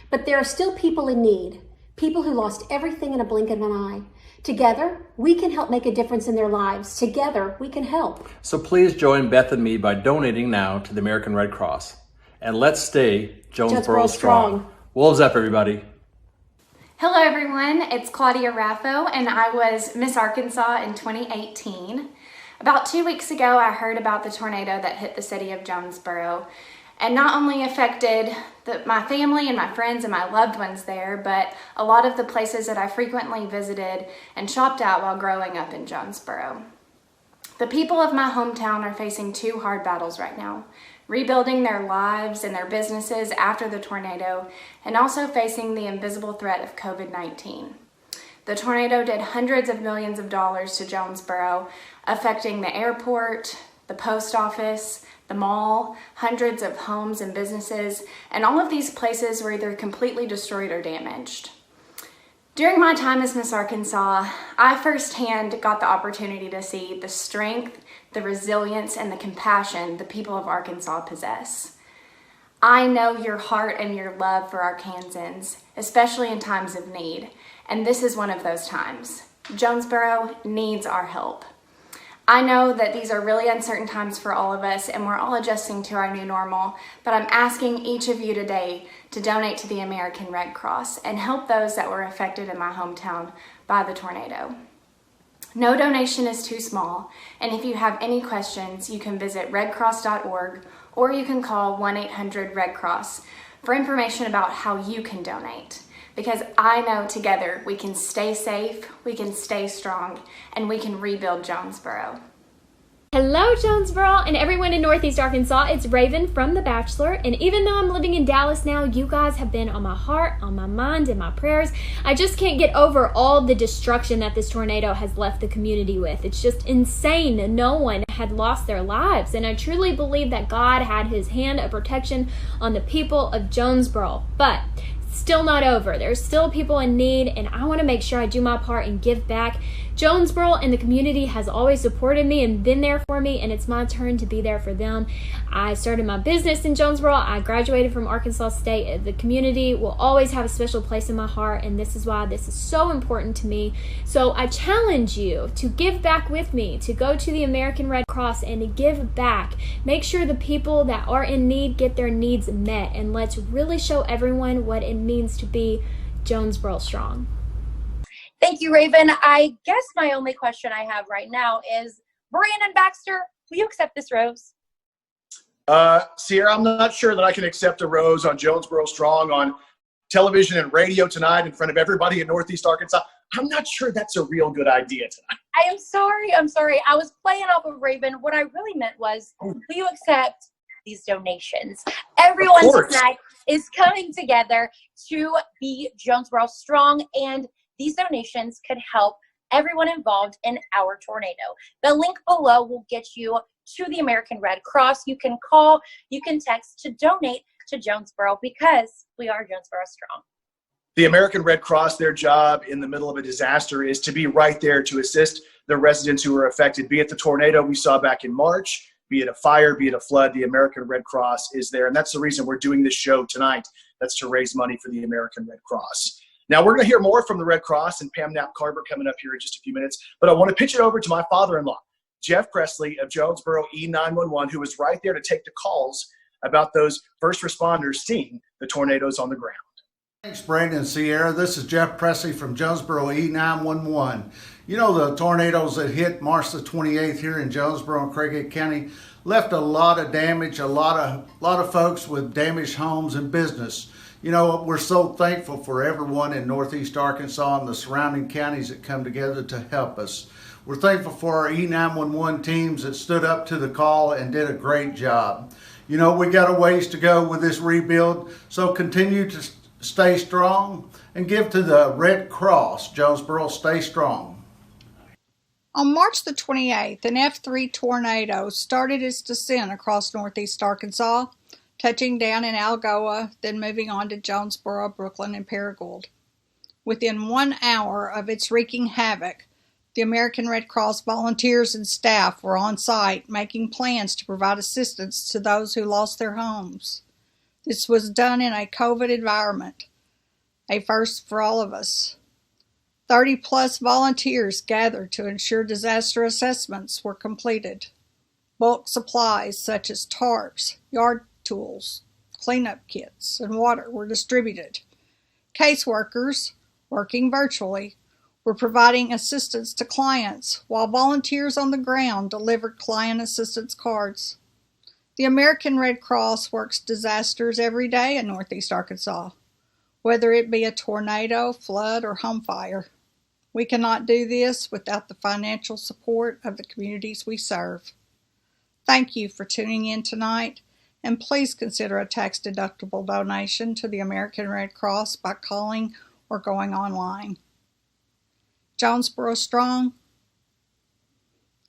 Speaker 10: But there are still people in need, people who lost everything in a blink of an eye. Together, we can help make a difference in their lives. Together, we can help.
Speaker 12: So please join Beth and me by donating now to the American Red Cross. And let's stay Jonesboro strong. Wolves up, everybody.
Speaker 5: Hello everyone, it's Claudia Raffo and I was Miss Arkansas in 2018. About 2 weeks ago I heard about the tornado that hit the city of Jonesboro and not only affected my family and my friends and my loved ones there, but a lot of the places that I frequently visited and shopped at while growing up in Jonesboro. The people of my hometown are facing 2 hard battles right now. Rebuilding their lives and their businesses after the tornado, and also facing the invisible threat of COVID-19. The tornado did hundreds of millions of dollars to Jonesboro, affecting the airport, the post office, the mall, hundreds of homes and businesses, and all of these places were either completely destroyed or damaged. During my time as Miss Arkansas, I firsthand got the opportunity to see the strength, the resilience, and the compassion the people of Arkansas possess. I know your heart and your love for Arkansans, especially in times of need, and this is one of those times. Jonesboro needs our help. I know that these are really uncertain times for all of us, and we're all adjusting to our new normal, but I'm asking each of you today to donate to the American Red Cross and help those that were affected in my hometown by the tornado. No donation is too small, and if you have any questions, you can visit redcross.org or you can call 1-800-RED-CROSS for information about how you can donate. Because I know together we can stay safe, we can stay strong, and we can rebuild Jonesboro.
Speaker 17: Hello Jonesboro and everyone in Northeast Arkansas, it's Raven from The Bachelor, and even though I'm living in Dallas now, you guys have been on my heart, on my mind, and my prayers. I just can't get over all the destruction that this tornado has left the community with. It's just insane that no one had lost their lives, and I truly believe that God had his hand of protection on the people of Jonesboro. But still not over. There's still people in need, and I want to make sure I do my part and give back. Jonesboro and the community has always supported me and been there for me, and it's my turn to be there for them. I started my business in Jonesboro. I graduated from Arkansas State. The community will always have a special place in my heart, and this is why this is so important to me. So I challenge you to give back with me, to go to the American Red Cross and to give back. Make sure the people that are in need get their needs met, and let's really show everyone what it means to be Jonesboro strong.
Speaker 3: Thank you, Raven. I guess my only question I have right now is, Brandon Baxter, Will you accept this rose?
Speaker 2: Sierra, I'm not sure that I can accept a rose on JonesboroStrong on television and radio tonight in front of everybody in Northeast Arkansas. I'm not sure that's a real good idea tonight.
Speaker 3: I am sorry. I'm sorry. I was playing off of Raven. What I really meant was, will you accept these donations? Everyone tonight is coming together to be JonesboroStrong, and these donations could help everyone involved in our tornado. The link below will get you to the American Red Cross. You can call, you can text to donate to Jonesboro, because we are JonesboroStrong.
Speaker 2: The American Red Cross, their job in the middle of a disaster is to be right there to assist the residents who were affected, be it the tornado we saw back in March, be it a fire, be it a flood. The American Red Cross is there, and that's the reason we're doing this show tonight. That's to raise money for the American Red Cross. Now, we're going to hear more from the Red Cross and Pam Knapp-Carver coming up here in just a few minutes, but I want to pitch it over to my father-in-law, Jeff Presley of Jonesboro E911, who was right there to take the calls about those first responders seeing the tornadoes on the ground.
Speaker 21: Thanks, Brandon and Sierra. This is Jeff Presley from Jonesboro E911. You know, the tornadoes that hit March the 28th here in Jonesboro and Craighead County left a lot of damage, a lot of folks with damaged homes and business. You know, we're so thankful for everyone in Northeast Arkansas and the surrounding counties that come together to help us. We're thankful for our E911 teams that stood up to the call and did a great job. You know, we got a ways to go with this rebuild, so continue to stay strong and give to the Red Cross. Jonesboro, stay strong.
Speaker 13: On March the 28th, an F3 tornado started its descent across Northeast Arkansas, touching down in Algoa, then moving on to Jonesboro, Brooklyn, and Paragould. Within 1 hour of its wreaking havoc, the American Red Cross volunteers and staff were on site making plans to provide assistance to those who lost their homes. This was done in a COVID environment, a first for all of us. 30-plus volunteers gathered to ensure disaster assessments were completed. Bulk supplies such as tarps, yard tools, cleanup kits, and water were distributed. Caseworkers, working virtually, were providing assistance to clients, while volunteers on the ground delivered client assistance cards. The American Red Cross works disasters every day in Northeast Arkansas, whether it be a tornado, flood, or home fire. We cannot do this without the financial support of the communities we serve. Thank you for tuning in tonight, and please consider a tax-deductible donation to the American Red Cross by calling or going online. JonesboroStrong?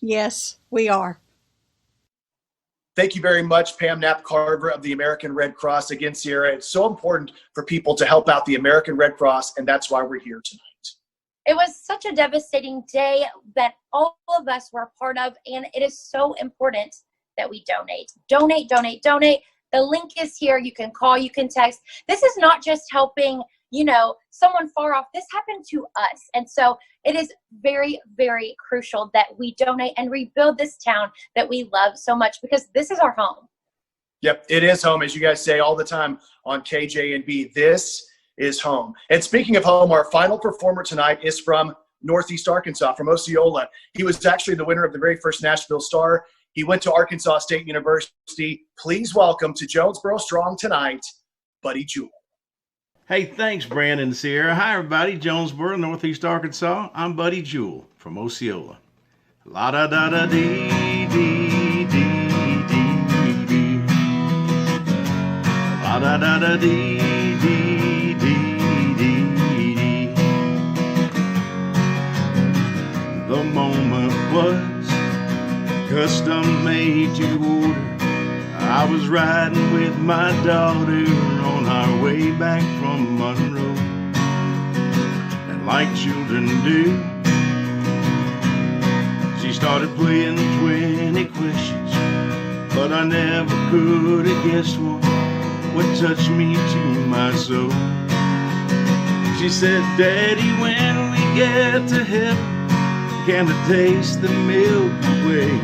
Speaker 13: Yes, we are.
Speaker 2: Thank you very much, Pam Knapp-Carver of the American Red Cross. Again, Sierra, it's so important for people to help out the American Red Cross, and that's why we're here tonight.
Speaker 3: It was such a devastating day that all of us were a part of, and it is so important that we donate. Donate, donate, donate. The link is here. You can call, you can text. This is not just helping, you know, someone far off. This happened to us. And so it is very, very crucial that we donate and rebuild this town that we love so much, because this is our home.
Speaker 2: Yep, it is home, as you guys say all the time on KJNB. This is home. And speaking of home, our final performer tonight is from Northeast Arkansas, from Osceola. He was actually the winner of the very first Nashville Star. He went to Arkansas State University. Please welcome to JonesboroStrong tonight, Buddy Jewell.
Speaker 14: Hey, thanks, Brandon and Sierra. Hi, everybody. Jonesboro, Northeast Arkansas. I'm Buddy Jewell from Osceola. La-da-da-da-dee-dee-dee-dee-dee. La-da-da-da-dee-dee-dee-dee-dee. The moment was custom made to order. I was riding with my daughter on our way back from Monroe, and like children do, she started playing 20 questions, but I never could have guessed one would touch me to my soul. She said, Daddy, when we get to heaven, can I taste the Milky Way?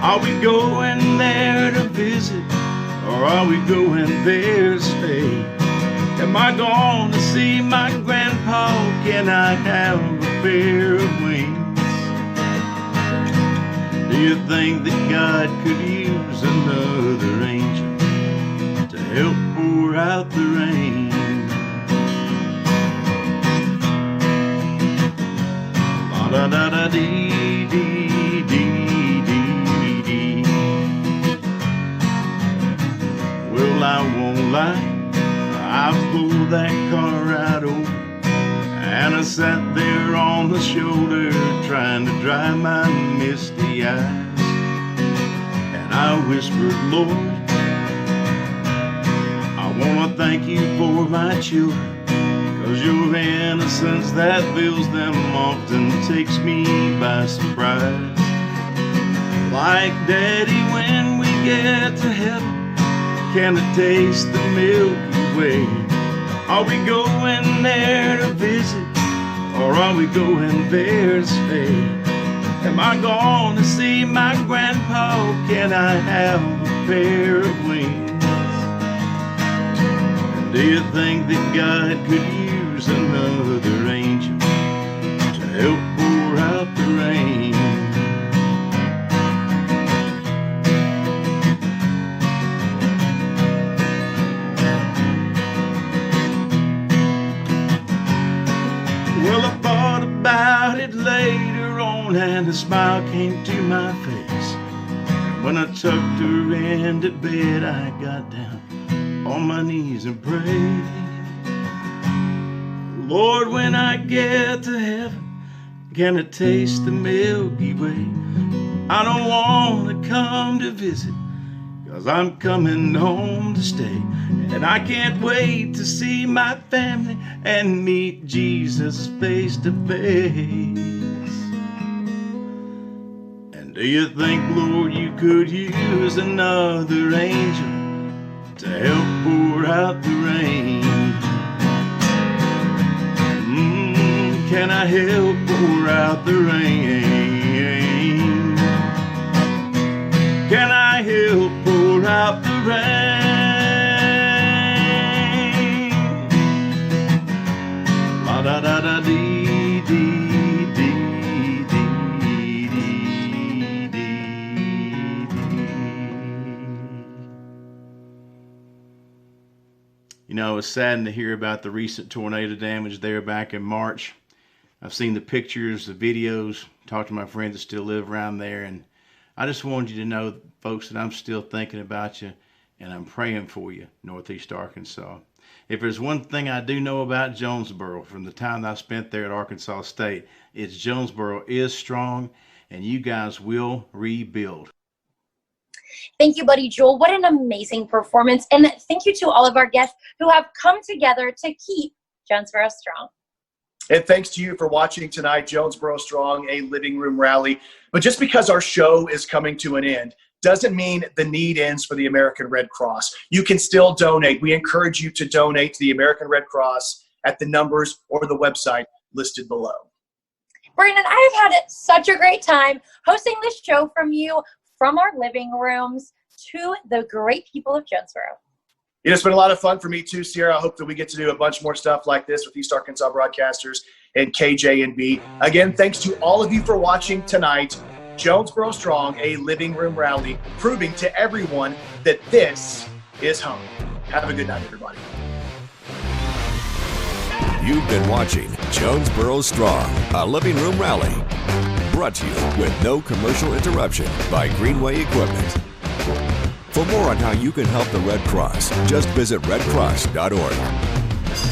Speaker 14: Are we going there to visit, or are we going there to stay? Am I going to see my grandpa? Can I have a pair of wings? you think that God could use another angel to help pour out the rain? La da da dee dee dee dee dee. Well, I won't lie, I pulled that car right over, and I sat there on the shoulder trying to dry my misty eyes. And I whispered, Lord, I want to thank you for my children, 'cause your innocence that fills them often takes me by surprise. Like Daddy, when we get to heaven, can I taste the Milky Way? Are we going there to visit, or are we going there to stay? Am I going to see my grandpa? Can I have a pair of wings? And do you think that God could use another angel to help pour out the rain? Well, I thought about it later on, and a smile came to my face. When I tucked her into bed, I got down on my knees and prayed. Lord, when I get to heaven, can I taste the Milky Way? I don't want to come to visit, 'cause I'm coming home to stay. And I can't wait to see my family and meet Jesus face to face. And do you think, Lord, you could use another angel to help pour out the rain? Can I help pour out the rain? Can I help pour out the rain? La da da da dee dee dee dee dee dee. You know, I was saddened to hear about the recent tornado damage there back in March. I've seen the pictures, the videos, talked to my friends that still live around there, and I just wanted you to know, folks, that I'm still thinking about you, and I'm praying for you, Northeast Arkansas. If there's one thing I do know about Jonesboro from the time that I spent there at Arkansas State, it's Jonesboro is strong, and you guys will rebuild.
Speaker 3: Thank you, buddy Jewell. What an amazing performance. And thank you to all of our guests who have come together to keep Jonesboro strong.
Speaker 2: And thanks to you for watching tonight, Jonesboro Strong, a living room rally. But just because our show is coming to an end doesn't mean the need ends for the American Red Cross. You can still donate. We encourage you to donate to the American Red Cross at the numbers or the website listed below.
Speaker 3: Brandon, I have had such a great time hosting this show from our living rooms to the great people of Jonesboro.
Speaker 2: It's been a lot of fun for me too, Sierra. I hope that we get to do a bunch more stuff like this with East Arkansas broadcasters and KJNB. Again, thanks to all of you for watching tonight. Jonesboro Strong, a living room rally, proving to everyone that this is home. Have a good night, everybody.
Speaker 15: You've been watching Jonesboro Strong, a living room rally. Brought to you with no commercial interruption by Greenway Equipment. For more on how you can help the Red Cross, just visit redcross.org.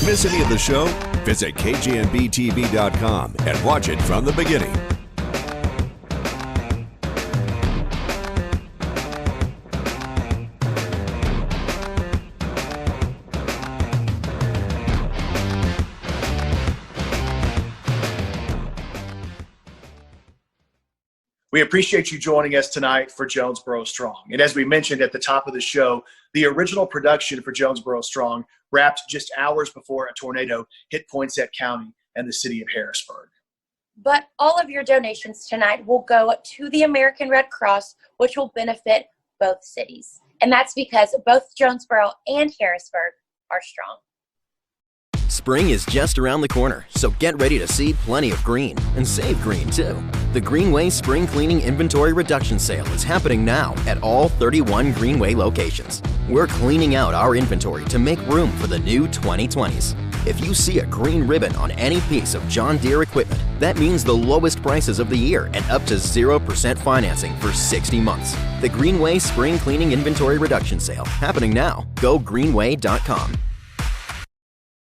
Speaker 15: Miss any of the show? Visit KJNB-TV.com and watch it from the beginning.
Speaker 2: We appreciate you joining us tonight for Jonesboro Strong. And as we mentioned at the top of the show, the original production for Jonesboro Strong wrapped just hours before a tornado hit Poinsett County and the city of Harrisburg.
Speaker 3: But all of your donations tonight will go to the American Red Cross, which will benefit both cities. And that's because both Jonesboro and Harrisburg are strong.
Speaker 16: Spring is just around the corner, so get ready to see plenty of green and save green too. The Greenway Spring Cleaning Inventory Reduction Sale is happening now at all 31 Greenway locations. We're cleaning out our inventory to make room for the new 2020s. If you see a green ribbon on any piece of John Deere equipment, that means the lowest prices of the year and up to 0% financing for 60 months. The Greenway Spring Cleaning Inventory Reduction Sale happening now. Go greenway.com.